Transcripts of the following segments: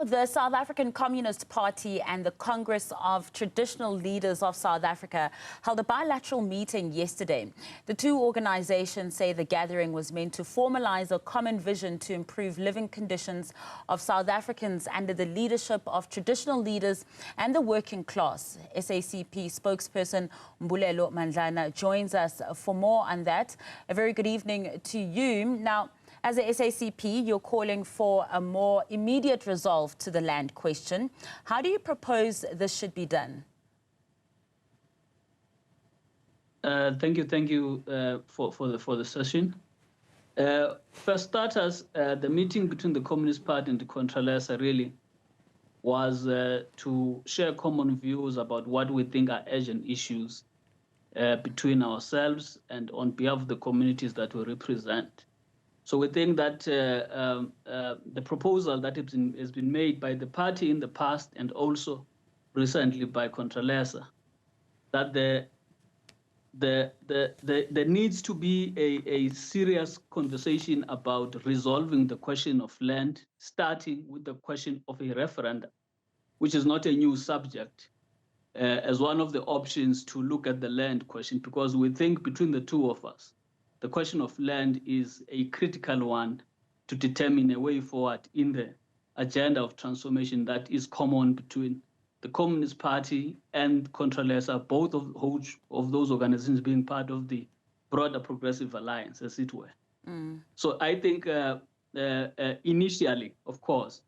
The South African Communist Party and the Congress of Traditional Leaders of South Africa held a bilateral meeting yesterday. The two organizations say the gathering was meant to formalize a common vision to improve living conditions of South Africans under the leadership of traditional leaders and the working class. SACP spokesperson Mbulelo Mandlana joins us for more on that. A very good evening to you. Now, as a SACP, you're calling for a more immediate resolve to the land question. How do you propose this should be done? Thank you for the session. For starters, the meeting between the Communist Party and the Contralesa really was to share common views about what we think are urgent issues between ourselves and on behalf of the communities that we represent. So we think that the proposal that has been made by the party in the past and also recently by Contralesa, that there needs to be a serious conversation about resolving the question of land, starting with the question of a referendum, which is not a new subject, as one of the options to look at the land question, because we think between the two of us, the question of land is a critical one to determine a way forward in the agenda of transformation that is common between the Communist Party and Contralesa, both of those organizations being part of the broader Progressive Alliance, as it were. So I think initially, of course,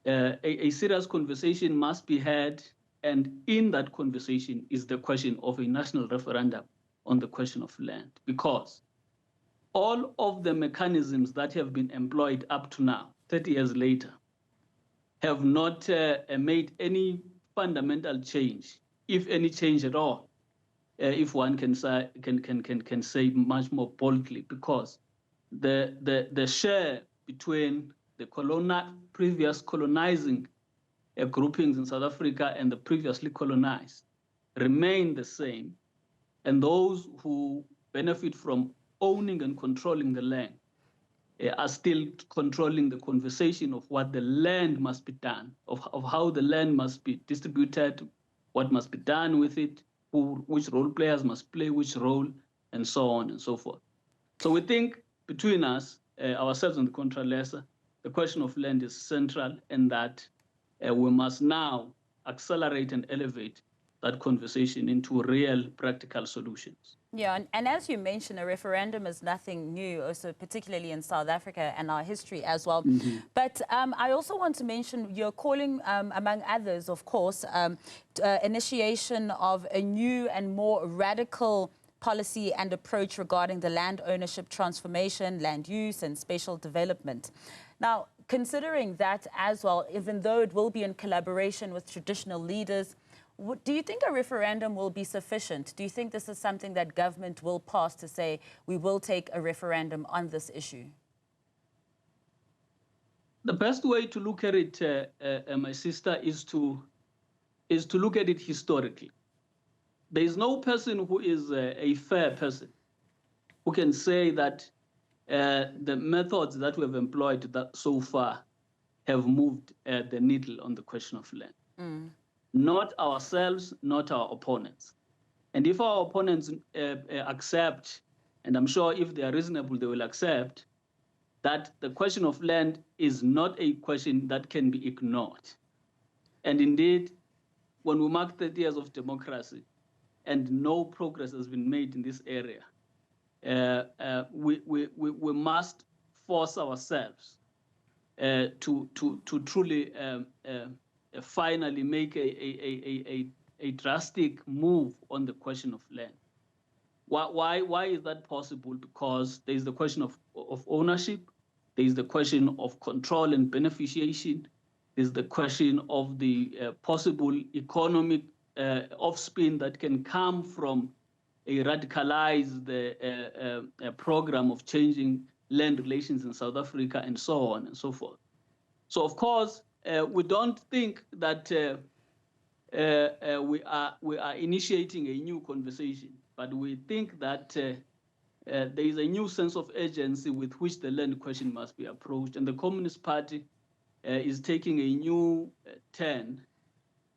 a serious conversation must be had, and in that conversation is the question of a national referendum on the question of land, because all of the mechanisms that have been employed up to now, 30 years later, have not made any fundamental change, if any change at all, if one can say much more boldly, because the share between the previous colonizing groupings in South Africa and the previously colonized remain the same. And those who benefit from owning and controlling the land are still controlling the conversation of what the land must be done, of how the land must be distributed, what must be done with it, which role players must play which role, and so on and so forth. So we think between us, ourselves and the Contralesa, the question of land is central, and that we must now accelerate and elevate that conversation into real practical solutions. Yeah, and as you mentioned, a referendum is nothing new, also particularly in South Africa and our history as well. But I also want to mention you're calling, among others, of course, initiation of a new and more radical policy and approach regarding the land ownership transformation, land use and spatial development. Now, considering that as well, even though it will be in collaboration with traditional leaders, do you think a referendum will be sufficient? Do you think this is something that government will pass to say we will take a referendum on this issue? The best way to look at it, my sister, is to look at it historically. There is no person who is a fair person who can say that the methods that we have employed so far have moved the needle on the question of land. Not ourselves, not our opponents. And if our opponents accept, and I'm sure if they are reasonable, they will accept, that the question of land is not a question that can be ignored. And indeed, when we mark 30 years of democracy and no progress has been made in this area, we must force ourselves to truly finally make a drastic move on the question of land. Why is that possible? Because there is the question of ownership, there is the question of control and beneficiation, there's the question of the possible economic offspring that can come from a radicalized program of changing land relations in South Africa, and so on and so forth. So of course, we don't think that we are initiating a new conversation, but we think that there is a new sense of urgency with which the land question must be approached. And the Communist Party is taking a new turn,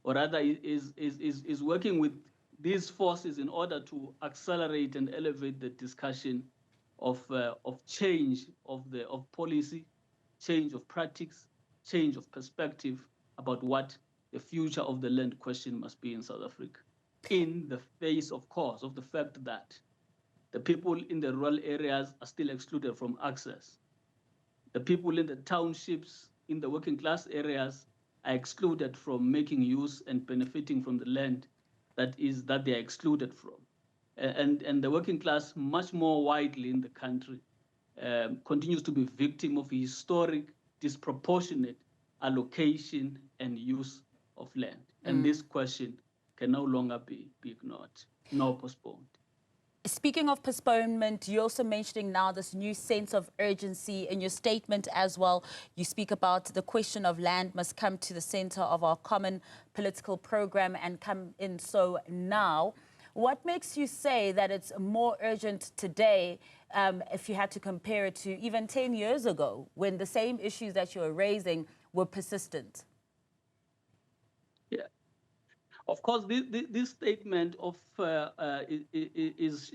or rather is working with these forces in order to accelerate and elevate the discussion of change of policy, change of practice, change of perspective about what the future of the land question must be in South Africa, in the face, of course, of the fact that the people in the rural areas are still excluded from access. The people in the townships, in the working class areas, are excluded from making use and benefiting from the land that they are excluded from. And the working class, much more widely in the country, continues to be victim of historic disproportionate allocation and use of land. And this question can no longer be ignored nor postponed. Speaking of postponement, you're also mentioning now this new sense of urgency in your statement as well. You speak about the question of land must come to the center of our common political program and come in so now. What makes you say that it's more urgent today if you had to compare it to even 10 years ago when the same issues that you were raising were persistent? Yeah. Of course, this statement of is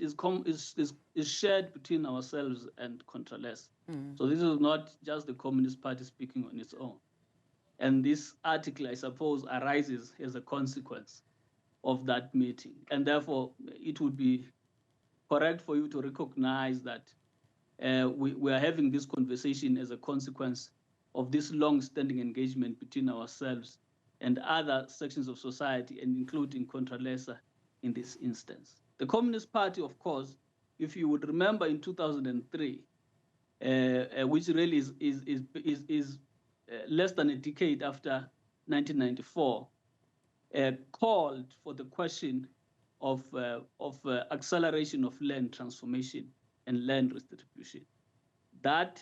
shared between ourselves and Contralesa. So this is not just the Communist Party speaking on its own. And this article, I suppose, arises as a consequence of that meeting. And therefore, it would be correct for you to recognize that we are having this conversation as a consequence of this long-standing engagement between ourselves and other sections of society, and including Contralesa in this instance. The Communist Party, of course, if you would remember in 2003, which really is less than a decade after 1994, called for the question of acceleration of land transformation and land redistribution. That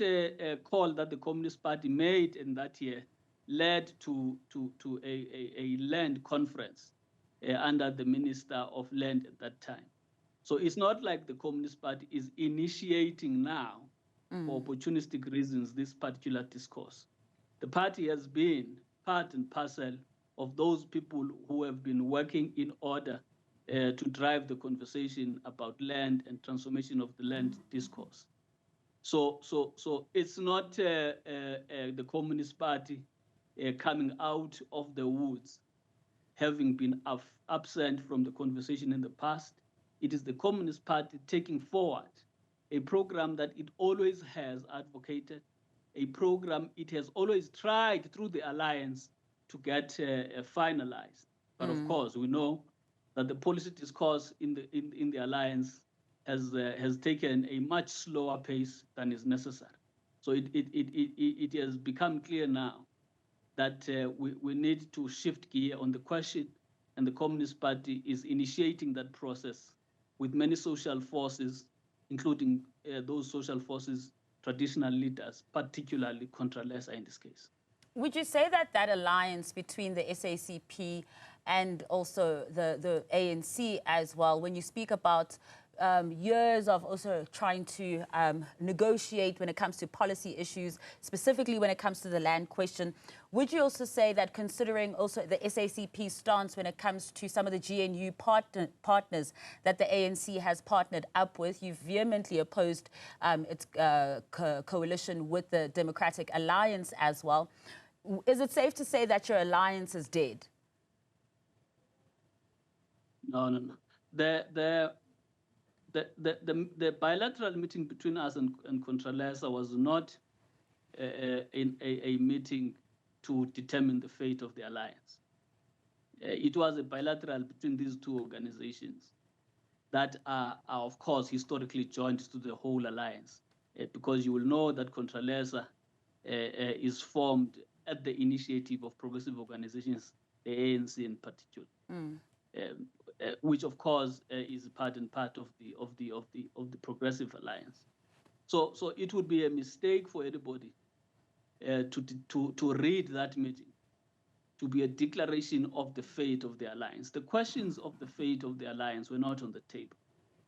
call that the Communist Party made in that year led to a land conference under the Minister of Land at that time. So it's not like the Communist Party is initiating now, for opportunistic reasons, this particular discourse. The party has been part and parcel of those people who have been working in order to drive the conversation about land and transformation of the land discourse. So it's not the Communist Party coming out of the woods, having been absent from the conversation in the past. It is the Communist Party taking forward a program that it always has advocated, a program it has always tried through the alliance to get finalized. But of course, we know that the policy discourse in the alliance has taken a much slower pace than is necessary. So it has become clear now that we need to shift gear on the question, and the Communist Party is initiating that process with many social forces, including those social forces, traditional leaders, particularly Contralesa in this case. Would you say that that alliance between the SACP and also the ANC as well, when you speak about years of also trying to negotiate when it comes to policy issues, specifically when it comes to the land question, would you also say that considering also the SACP stance when it comes to some of the GNU partners that the ANC has partnered up with, you've vehemently opposed its coalition with the Democratic Alliance as well. Is it safe to say that your alliance is dead? No. The bilateral meeting between us and Contralesa was not a meeting to determine the fate of the alliance. It was a bilateral between these two organizations that are of course, historically joined to the whole alliance, because you will know that Contralesa is formed at the initiative of progressive organizations, the ANC in particular. Which of course is part and part of the progressive alliance. So it would be a mistake for anybody to read that meeting to be a declaration of the fate of the alliance. The questions of the fate of the alliance were not on the table.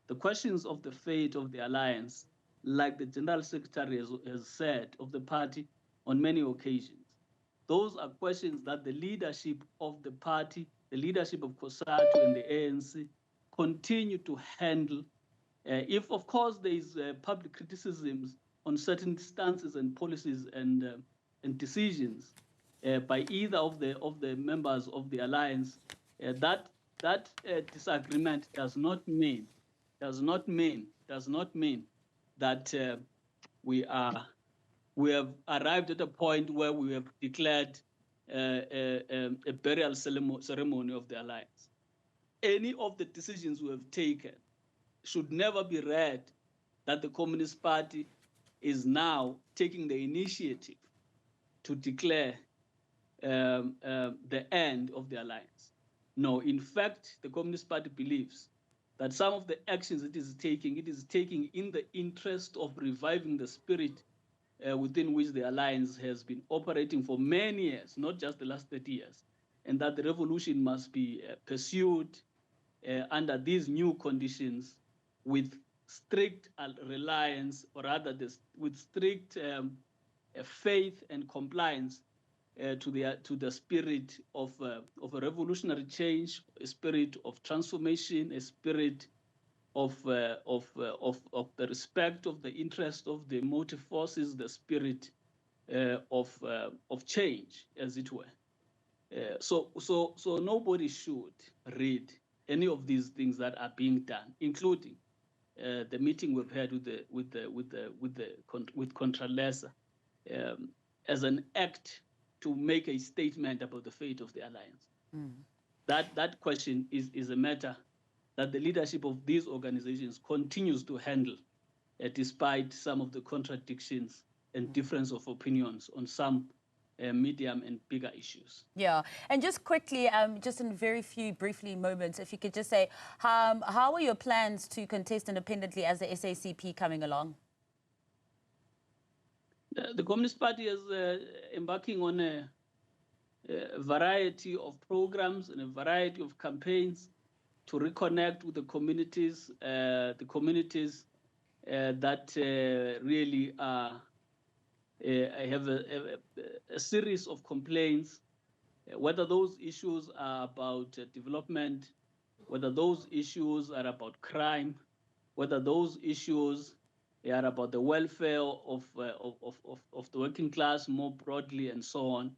The questions of the fate of the alliance, like the General Secretary has said of the party on many occasions, Those are questions that the leadership of the party, the leadership of COSATU and the ANC continue to handle. If, of course, there is public criticisms on certain stances and policies and decisions by either of the members of the alliance, that disagreement does not mean that we have arrived at a point where we have declared a burial ceremony of the alliance. Any of the decisions we have taken should never be read that the Communist Party is now taking the initiative to declare the end of the alliance. No, in fact, the Communist Party believes that some of the actions it is taking in the interest of reviving the spirit within which the alliance has been operating for many years, not just the last 30 years, and that the revolution must be pursued under these new conditions with strict reliance, or rather with strict faith and compliance to the spirit of a revolutionary change, a spirit of transformation, a spirit of the respect of the interest of the motive forces, the spirit of change, as it were. So nobody should read any of these things that are being done, including the meeting we've had with Contralesa, as an act to make a statement about the fate of the alliance. That question is a matter that the leadership of these organizations continues to handle, despite some of the contradictions and difference of opinions on some medium and bigger issues. Yeah, and just quickly, just in very few briefly moments, if you could just say, how are your plans to contest independently as the SACP coming along? The Communist Party is embarking on a variety of programs and a variety of campaigns to reconnect with the communities that really are have a series of complaints, whether those issues are about development, whether those issues are about crime, whether those issues are about the welfare of the working class more broadly, and so on.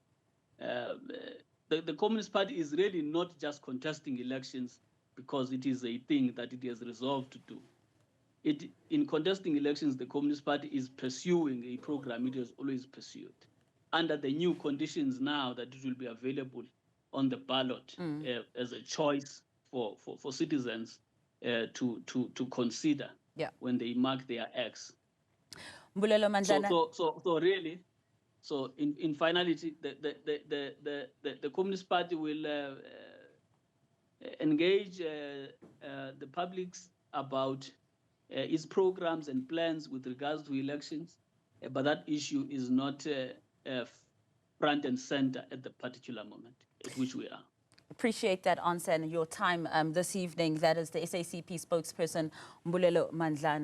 The Communist Party is really not just contesting elections because it is a thing that it has resolved to do. In contesting elections, the Communist Party is pursuing a program it has always pursued under the new conditions now that it will be available on the ballot as a choice for citizens to consider when they mark their X. Mbulelo Mandlana. So really, in finality, the Communist Party will engage the publics about its programs and plans with regards to elections, but that issue is not front and center at the particular moment at which we are. Appreciate that answer and your time this evening. That is the SACP spokesperson, Mbulelo Mandlana.